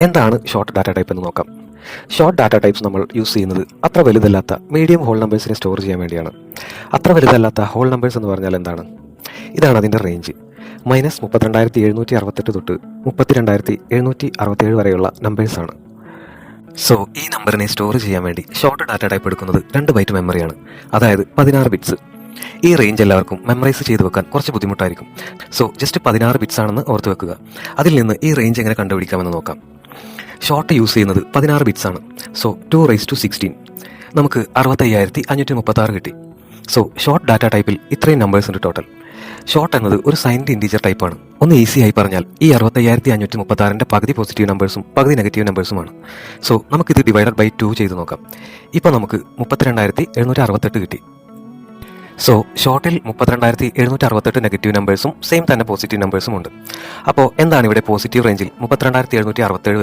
എന്താണ് short data type എന്ന് നോക്കാം. ഷോർട്ട് ഡാറ്റ ടൈപ്സ് നമ്മൾ യൂസ് ചെയ്യുന്നത് അത്ര വലുതല്ലാത്ത മീഡിയം ഹോൾ നമ്പേഴ്സിനെ സ്റ്റോർ ചെയ്യാൻ വേണ്ടിയാണ്. അത്ര വലുതല്ലാത്ത ഹോൾ നമ്പേഴ്സ് എന്ന് പറഞ്ഞാൽ എന്താണ്? ഇതാണ് അതിൻ്റെ റേഞ്ച്. -32,768 തൊട്ട് 32,767 വരെയുള്ള നമ്പേഴ്സാണ്. സോ ഈ നമ്പറിനെ സ്റ്റോർ ചെയ്യാൻ വേണ്ടി ഷോർട്ട് ഡാറ്റ ടൈപ്പ് എടുക്കുന്നത് 2 ബൈറ്റ് മെമ്മറിയാണ്, അതായത് 16 ബിറ്റ്സ്. ഈ റേഞ്ച് എല്ലാവർക്കും മെമ്മറൈസ് ചെയ്ത് വെക്കാൻ കുറച്ച് ബുദ്ധിമുട്ടായിരിക്കും. സോ ജസ്റ്റ് 16 ബിറ്റ്സ് ആണെന്ന് ഓർത്ത് വെക്കുക. അതിൽ നിന്ന് ഈ റേഞ്ച് എങ്ങനെ കണ്ടുപിടിക്കാമെന്ന് നോക്കാം. ഷോർട്ട് യൂസ് ചെയ്യുന്നത് 16 ബിറ്റ്സ് ആണ്. സോ 216 നമുക്ക് 65,536 കിട്ടി. സോ ഷോർട്ട് ഡാറ്റ ടൈപ്പിൽ ഇത്രയും നമ്പേഴ്സ് ഉണ്ട് ടോട്ടൽ. ഷോർട്ട് എന്നത് ഒരു സൈൻഡ് ഇൻറ്റീജർ ടൈപ്പാണ്. ഒന്ന് ഈസി ആയി പറഞ്ഞാൽ ഈ 65,536ന്റെ പകുതി പോസിറ്റീവ് നമ്പേഴ്സും പകുതി നെഗറ്റീവ് നമ്പേഴ്സുമാണ്. സോ നമുക്കിത് ഡിവൈഡഡ് ബൈ 2 ചെയ്ത് നോക്കാം. ഇപ്പോൾ നമുക്ക് 32,768 കിട്ടി. സോ ഷോർട്ടിൽ 32,768 നെഗറ്റീവ് നമ്പേഴ്സും സെയിം തന്നെ പോസിറ്റീവ് നമ്പേഴ്സും ഉണ്ട്. അപ്പോൾ എന്താണ് ഇവിടെ പോസിറ്റീവ് റേഞ്ചിൽ 32,767 വരുന്നത്?